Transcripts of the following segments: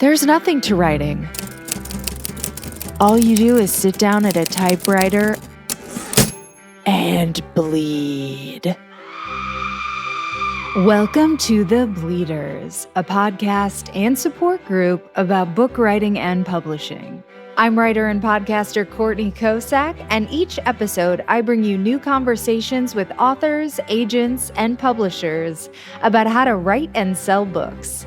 There's nothing to writing. All you do is sit down at a typewriter and bleed. Welcome to The Bleeders, a podcast and support group about book writing and publishing. I'm writer and podcaster Courtney Kocak, and each episode I bring you new conversations with authors, agents, and publishers about how to write and sell books.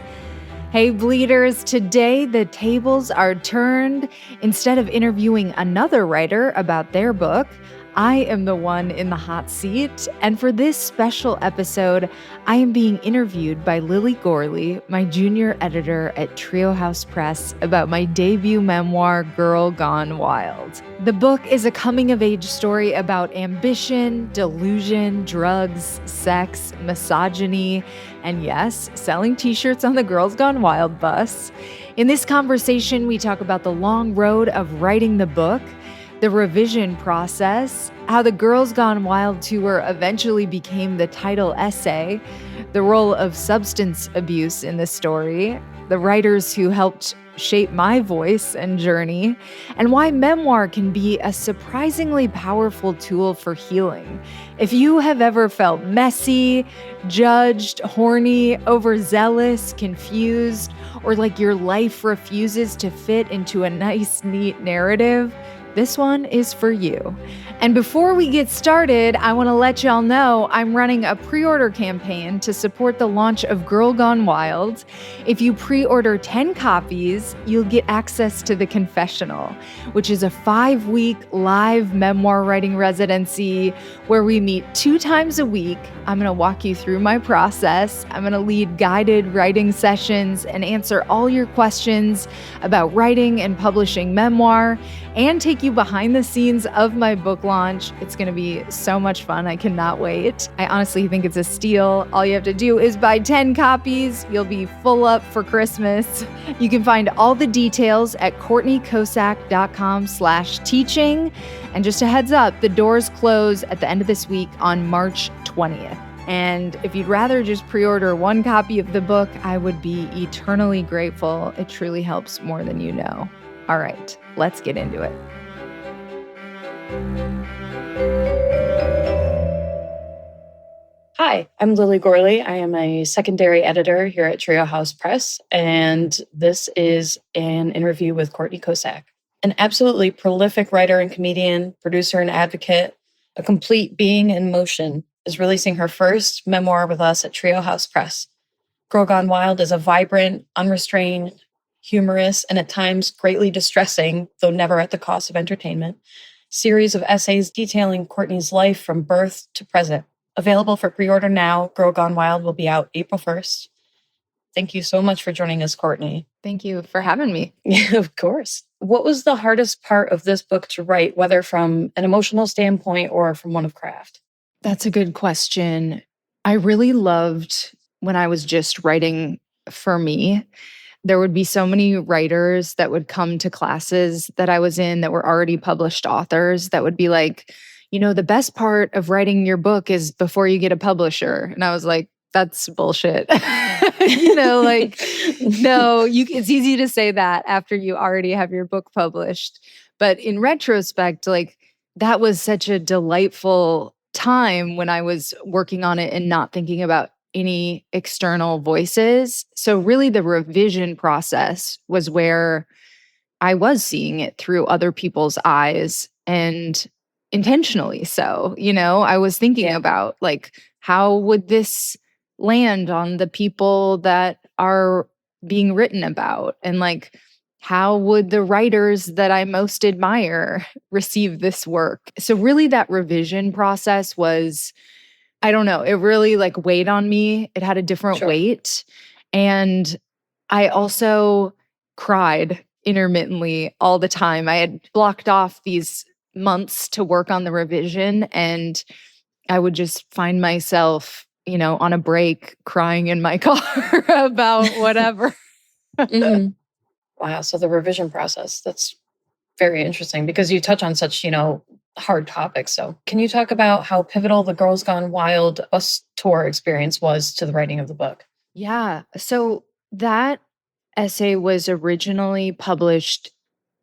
Hey Bleeders, today the tables are turned. Instead of interviewing another writer about their book, I am the one in the hot seat, and for this special episode, I am being interviewed by Lili Gourley, my junior editor at Trio House Press, about my debut memoir, Girl Gone Wild. The book is a coming-of-age story about ambition, delusion, drugs, sex, misogyny, and yes, selling t-shirts on the Girls Gone Wild bus. In this conversation, we talk about the long road of writing the book, the revision process, how the Girls Gone Wild tour eventually became the title essay, the role of substance abuse in the story, the writers who helped shape my voice and journey, and why memoir can be a surprisingly powerful tool for healing. If you have ever felt messy, judged, horny, overzealous, confused, or like your life refuses to fit into a nice, neat narrative, this one is for you. And before we get started, I want to let y'all know I'm running a pre-order campaign to support the launch of Girl Gone Wild. If you pre-order 10 copies, you'll get access to The Confessional, which is a 5-week live memoir writing residency where we meet 2 times a week. I'm going to walk you through my process. I'm going to lead guided writing sessions and answer all your questions about writing and publishing memoir, and take you behind the scenes of my book launch. It's going to be so much fun. I cannot wait. I honestly think it's a steal. All you have to do is buy 10 copies. You'll be full up for Christmas. You can find all the details at CourtneyKocak.com/teaching. And just a heads up, the doors close at the end of this week on March 20th. And if you'd rather just pre-order 1 copy of the book, I would be eternally grateful. It truly helps more than you know. All right, let's get into it. Hi, I'm Lili Gourley. I am a secondary editor here at Trio House Press, and this is an interview with Courtney Kocak, an absolutely prolific writer and comedian, producer and advocate, a complete being in motion, is releasing her first memoir with us at Trio House Press. Girl Gone Wild is a vibrant, unrestrained, humorous, and at times greatly distressing, though never at the cost of entertainment, series of essays detailing Courtney's life from birth to present. Available for pre-order now, Girl Gone Wild will be out April 1st. Thank you so much for joining us, Courtney. Thank you for having me. Yeah, of course. What was the hardest part of this book to write, whether from an emotional standpoint or from one of craft? That's a good question. I really loved when I was just writing for me. There would be so many writers that would come to classes that I was in that were already published authors that would be like, you know, the best part of writing your book is before you get a publisher. And I was like, that's bullshit. You know, like, no, it's easy to say that after you already have your book published. But in retrospect, like, that was such a delightful time when I was working on it and not thinking about any external voices. So really the revision process was where I was seeing it through other people's eyes, and intentionally so. You know, I was thinking about, like, how would this land on the people that are being written about? And like, how would the writers that I most admire receive this work? So really that revision process was, I don't know, it really like weighed on me. It had a different weight. And I also cried intermittently all the time. I had blocked off these months to work on the revision, and I would just find myself, you know, on a break crying in my car about whatever. Mm-hmm. Wow. So the revision process, that's very interesting because you touch on such, you know, hard topics. So can you talk about how pivotal the Girls Gone Wild bus tour experience was to the writing of the book? Yeah. So that essay was originally published,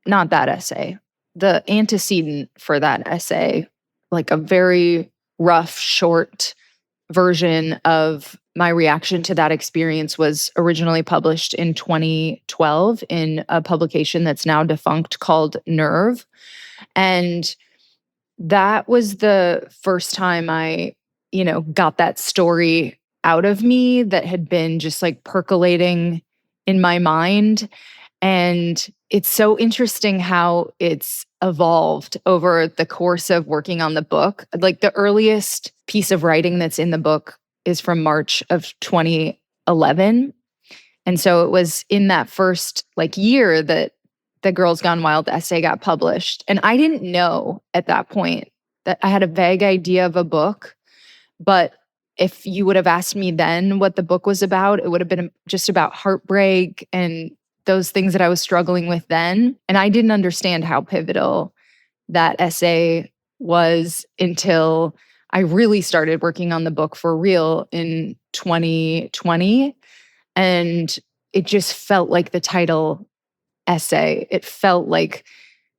not that essay, the antecedent for that essay, like a very rough, short version of my reaction to that experience, was originally published in 2012 in a publication that's now defunct called Nerve. And that was the first time I, got that story out of me that had been just like percolating in my mind. And it's so interesting how it's evolved over the course of working on the book. Like the earliest piece of writing that's in the book is from March of 2011. And so it was in that first year that the Girls Gone Wild essay got published. And I didn't know at that point that I had a vague idea of a book, but if you would have asked me then what the book was about, it would have been just about heartbreak and those things that I was struggling with then. And I didn't understand how pivotal that essay was until I really started working on the book for real in 2020. And it just felt like the title essay. It felt like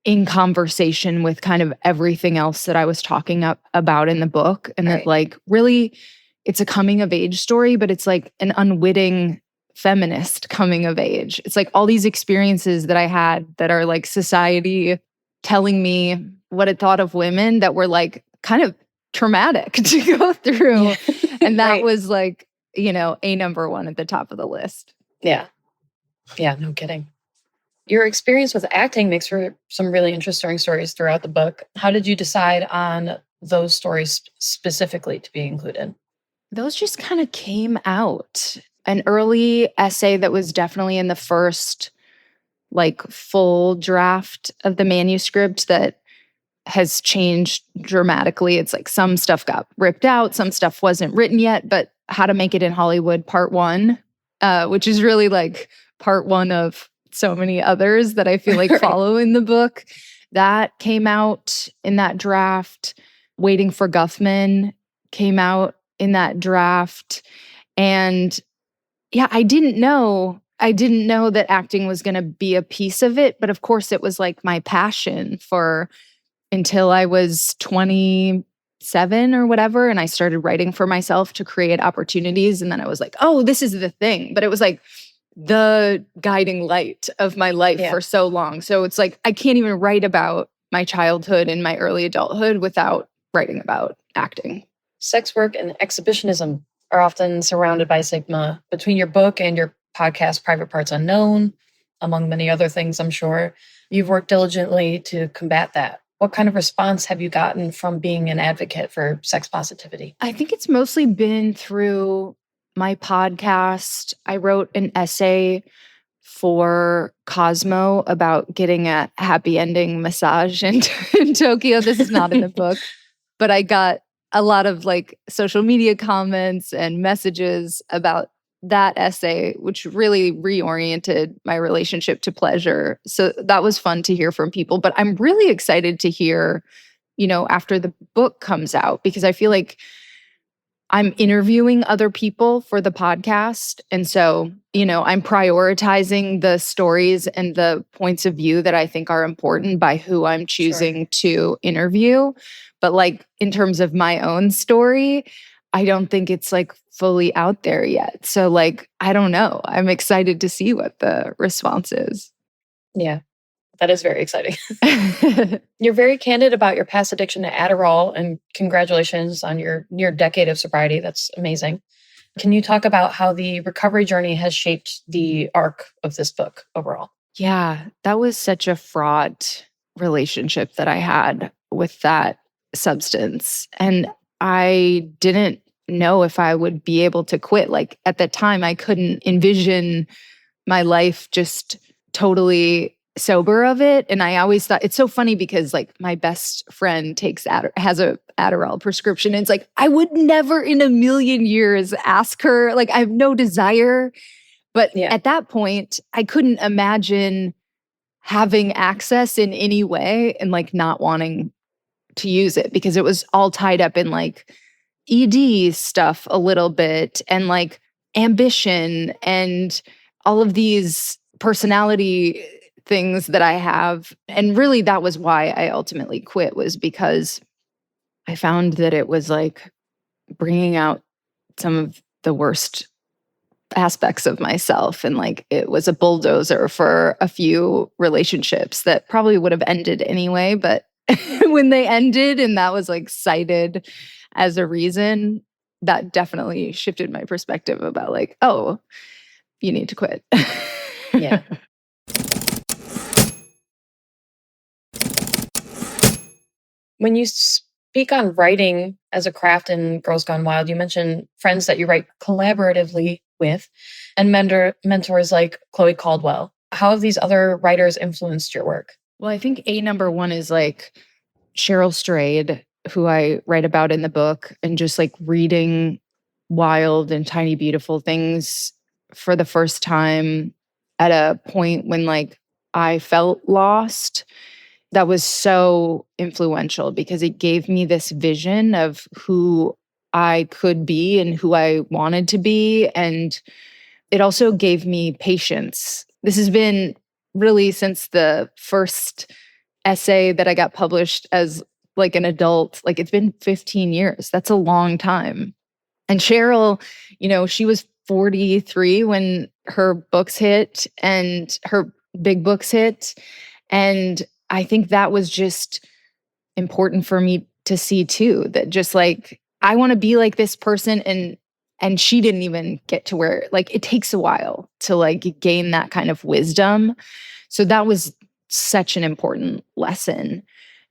in conversation with kind of everything else that I was talking about in the book. And that really it's a coming of age story, but it's like an unwitting feminist coming of age. It's like all these experiences that I had that are like society telling me what it thought of women that were like kind of traumatic to go through. Yeah. And that was like, a number one at the top of the list. Yeah. Yeah, no kidding. Your experience with acting makes for some really interesting stories throughout the book. How did you decide on those stories specifically to be included? Those just kind of came out. An early essay that was definitely in the first full draft of the manuscript that has changed dramatically. It's like some stuff got ripped out, some stuff wasn't written yet, but How to Make It in Hollywood Part 1, which is really like part 1 of so many others that I feel like follow in the book. That came out in that draft. Waiting for Guffman came out in that draft. And yeah, I didn't know that acting was going to be a piece of it. But of course, it was like my passion until I was 27 or whatever. And I started writing for myself to create opportunities. And then I was like, oh, this is the thing. But it was like the guiding light of my life for so long. So it's like, I can't even write about my childhood and my early adulthood without writing about acting. Sex work and exhibitionism are often surrounded by stigma. Between your book and your podcast, Private Parts Unknown, among many other things, I'm sure, you've worked diligently to combat that. What kind of response have you gotten from being an advocate for sex positivity? I think it's mostly been through my podcast. I wrote an essay for Cosmo about getting a happy ending massage in Tokyo. This is not in the book, but I got a lot of social media comments and messages about that essay, which really reoriented my relationship to pleasure. So that was fun to hear from people. But I'm really excited to hear, after the book comes out, because I feel like I'm interviewing other people for the podcast. And so, I'm prioritizing the stories and the points of view that I think are important by who I'm choosing to interview. But in terms of my own story, I don't think it's fully out there yet. So I don't know. I'm excited to see what the response is. Yeah, that is very exciting. You're very candid about your past addiction to Adderall, and congratulations on your near decade of sobriety. That's amazing. Can you talk about how the recovery journey has shaped the arc of this book overall? Yeah, that was such a fraught relationship that I had with that substance. And I didn't know if I would be able to quit. At the time, I couldn't envision my life just totally sober of it. And I always thought, it's so funny because my best friend has a Adderall prescription. And it's I would never in a million years ask her, I have no desire. But at that point, I couldn't imagine having access in any way and not wanting to use it, because it was all tied up in ED stuff a little bit and ambition and all of these personality things that I have. And really that was why I ultimately quit, was because I found that it was like bringing out some of the worst aspects of myself. And like it was a bulldozer for a few relationships that probably would have ended anyway. But when they ended and that was like cited as a reason, that definitely shifted my perspective about like, oh, you need to quit. Yeah. When you speak on writing as a craft in Girls Gone Wild, you mentioned friends that you write collaboratively with and mentors like Chloe Caldwell. How have these other writers influenced your work? Well, I think number one is like Cheryl Strayed, who I write about in the book, and just like reading Wild and Tiny Beautiful Things for the first time at a point when like I felt lost. That was so influential because it gave me this vision of who I could be and who I wanted to be. And it also gave me patience. This has been really since the first essay that I got published as like an adult. Like it's been 15 years. That's a long time. And Cheryl, she was 43 when her books hit and her big books hit. And I think that was just important for me to see too, that just like I want to be like this person, and she didn't even get to where, like, it takes a while to like gain that kind of wisdom. So that was such an important lesson.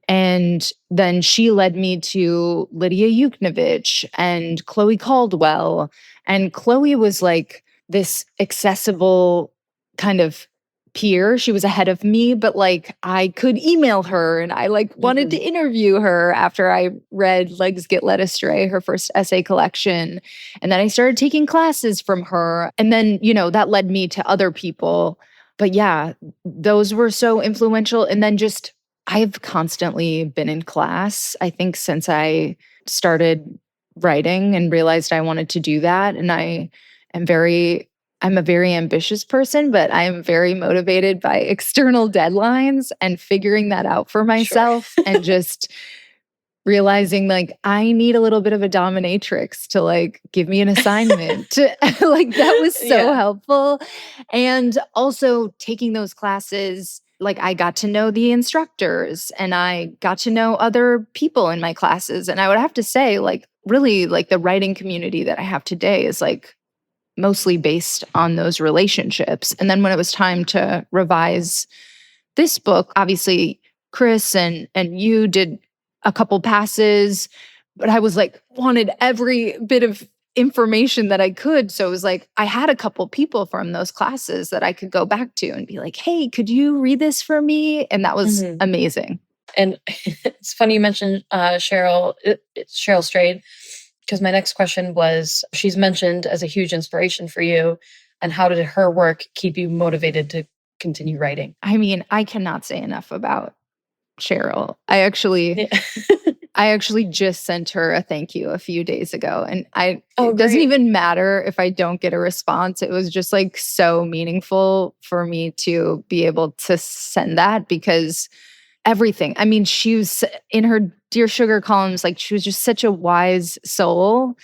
And then she led me to Lydia Yuknovich and Chloe Caldwell. And Chloe was like this accessible kind of peer. She was ahead of me, but like I could email her and I like wanted to interview her after I read Legs Get Led Astray, her first essay collection. And then I started taking classes from her. And then, that led me to other people. But yeah, those were so influential. And then just I've constantly been in class, I think, since I started writing and realized I wanted to do that. And I'm a very ambitious person, but I am very motivated by external deadlines and figuring that out for myself. Sure. And just realizing like I need a little bit of a dominatrix to like give me an assignment. Like that was so helpful. And also taking those classes, like I got to know the instructors and I got to know other people in my classes. And I would have to say, like, really, like the writing community that I have today is like mostly based on those relationships. And then when it was time to revise this book, obviously Chris and you did a couple passes, but I was like wanted every bit of information that I could. So it was like I had a couple people from those classes that I could go back to and be like, "Hey, could you read this for me?" And that was amazing. And it's funny you mentioned Cheryl. It's Cheryl Strayed, because my next question was, she's mentioned as a huge inspiration for you. And how did her work keep you motivated to continue writing? I mean, I cannot say enough about Cheryl. I actually just sent her a thank you a few days ago. And it doesn't even matter if I don't get a response. It was just like so meaningful for me to be able to send that, because everything. I mean, she was in her Dear Sugar columns, like she was just such a wise soul.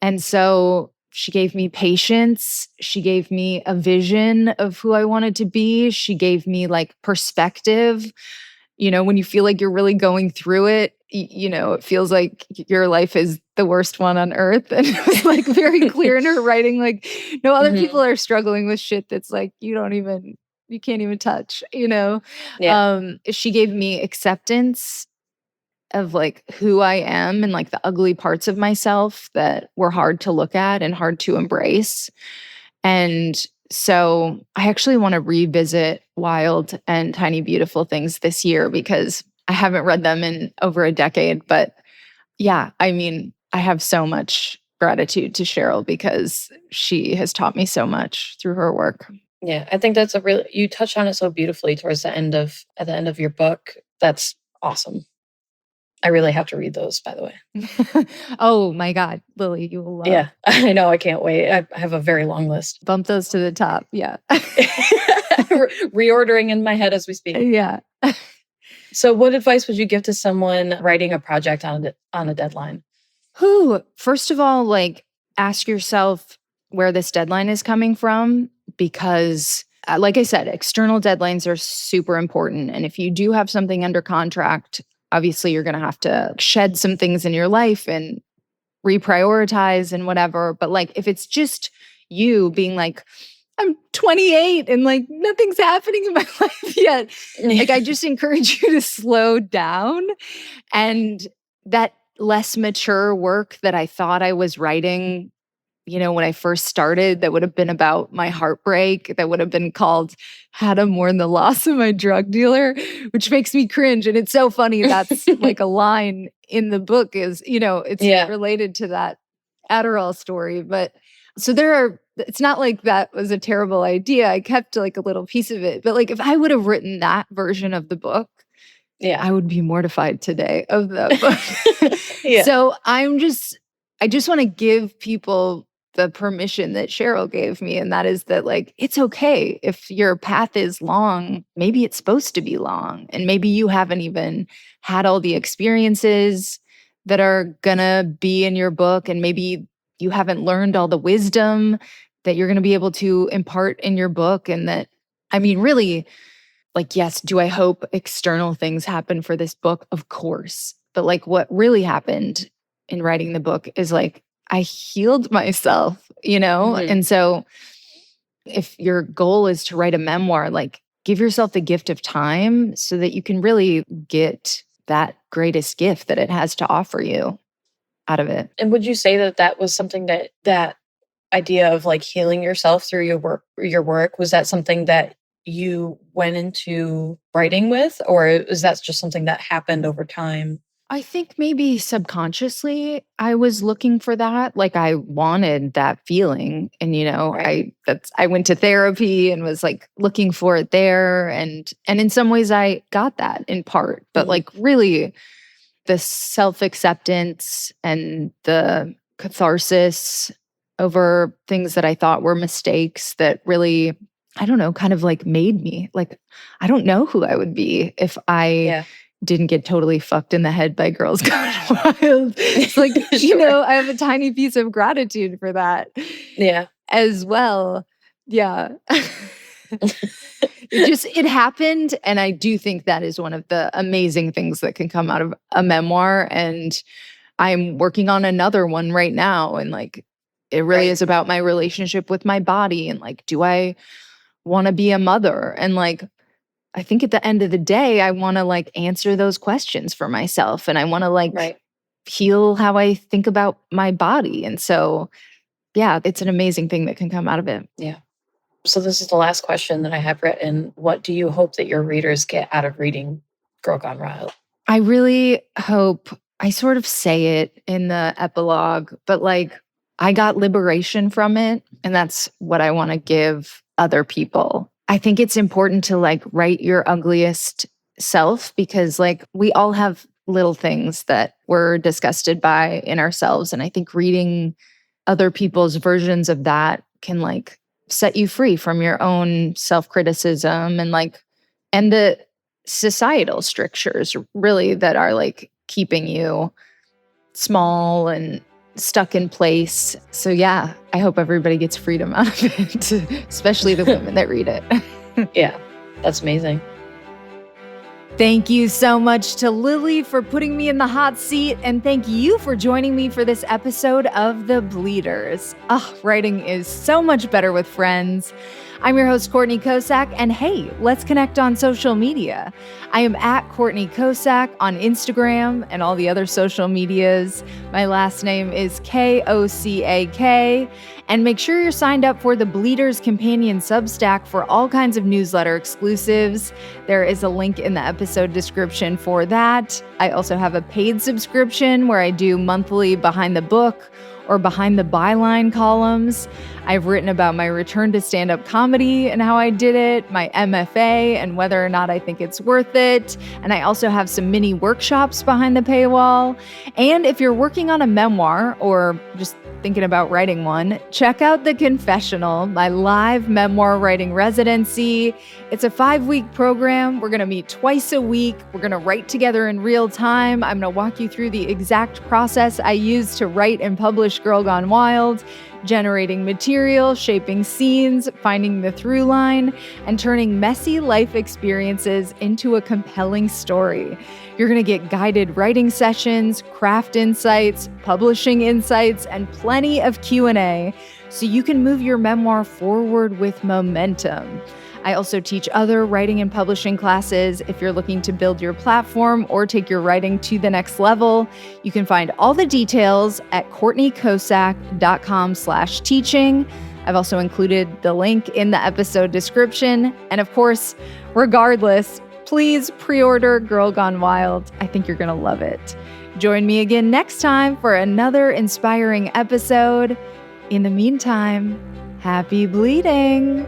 And so she gave me patience. She gave me a vision of who I wanted to be. She gave me like perspective. When you feel like you're really going through it, it feels like your life is the worst one on earth. And it was like very clear in her writing, like no other people are struggling with shit that's like, you can't even touch, She gave me acceptance of like who I am and like the ugly parts of myself that were hard to look at and hard to embrace. And so I actually want to revisit Wild and Tiny Beautiful Things this year because I haven't read them in over a decade. But yeah, I mean, I have so much gratitude to Cheryl because she has taught me so much through her work. Yeah, I think that's you touched on it so beautifully at the end of your book. That's awesome. I really have to read those, by the way. Oh my God, Lily, you will love. Yeah, I know. I can't wait. I have a very long list. Bump those to the top. Yeah. Reordering in my head as we speak. Yeah. So what advice would you give to someone writing a project on a deadline? First of all, like ask yourself where this deadline is coming from, because like I said, external deadlines are super important. And if you do have something under contract, obviously you're going to have to shed some things in your life and reprioritize and whatever. But like, if it's just you being like, I'm 28 and like nothing's happening in my life yet, like I just encourage you to slow down. And that less mature work that I thought I was writing, when I first started, that would have been about my heartbreak, that would have been called How to Mourn the Loss of My Drug Dealer, which makes me cringe. And it's so funny. That's like a line in the book is, it's related to that Adderall story. But so it's not like that was a terrible idea. I kept like a little piece of it. But like if I would have written that version of the book, I would be mortified today of the book. So I just want to give people the permission that Cheryl gave me. And that is that like, it's okay if your path is long, maybe it's supposed to be long. And maybe you haven't even had all the experiences that are gonna be in your book. And maybe you haven't learned all the wisdom that you're gonna be able to impart in your book. And that, I mean, really, like, yes, do I hope external things happen for this book? Of course. But like what really happened in writing the book is like, I healed myself, Mm-hmm. And so if your goal is to write a memoir, like give yourself the gift of time so that you can really get that greatest gift that it has to offer you out of it. And would you say that was something that idea of like healing yourself through your work, was that something that you went into writing with, or is that just something that happened over time? I think maybe subconsciously I was looking for that. Like I wanted that feeling. And Right. I went to therapy and was like looking for it there. And in some ways I got that in part. But like really the self-acceptance and the catharsis over things that I thought were mistakes that really, I don't know, kind of like made me like, I don't know who I would be if I didn't get totally fucked in the head by girls gone wild. It's like, Sure. I have a tiny piece of gratitude for that. Yeah. As well. Yeah. It happened. And I do think that is one of the amazing things that can come out of a memoir. And I'm working on another one right now. And like, it really is about my relationship with my body. And like, do I want to be a mother? And like, I think at the end of the day, I want to like answer those questions for myself. And I want to like heal how I think about my body. And so, yeah, it's an amazing thing that can come out of it. Yeah. So this is the last question that I have written. What do you hope that your readers get out of reading Girl Gone Wild? I really hope, I sort of say it in the epilogue, but like I got liberation from it. And that's what I want to give other people. I think it's important to like write your ugliest self, because like we all have little things that we're disgusted by in ourselves. And I think reading other people's versions of that can like set you free from your own self-criticism and the societal strictures really that are like keeping you small and stuck in place. So yeah, I hope everybody gets freedom out of it, especially the women that read it. Yeah, that's amazing. Thank you so much to Lili for putting me in the hot seat, and thank you for joining me for this episode of The Bleeders. Writing is so much better with friends. I'm your host, Courtney Kocak, and hey, let's connect on social media. I am at Courtney Kocak on Instagram and all the other social medias. My last name is Kocak. And make sure you're signed up for the Bleeders Companion Substack for all kinds of newsletter exclusives. There is a link in the episode description for that. I also have a paid subscription where I do monthly behind the book or behind the byline columns. I've written about my return to stand-up comedy and how I did it, my MFA and whether or not I think it's worth it. And I also have some mini workshops behind the paywall. And if you're working on a memoir or just thinking about writing one, check out The Confessional, my live memoir writing residency. It's a 5-week program. We're going to meet twice a week. We're going to write together in real time. I'm going to walk you through the exact process I used to write and publish Girl Gone Wild, generating material, shaping scenes, finding the through line, and turning messy life experiences into a compelling story. You're going to get guided writing sessions, craft insights, publishing insights, and plenty of Q&A so you can move your memoir forward with momentum. I also teach other writing and publishing classes if you're looking to build your platform or take your writing to the next level. You can find all the details at CourtneyKocak.com/teaching. I've also included the link in the episode description. And of course, regardless, please pre-order Girl Gone Wild. I think you're going to love it. Join me again next time for another inspiring episode. In the meantime, happy bleeding.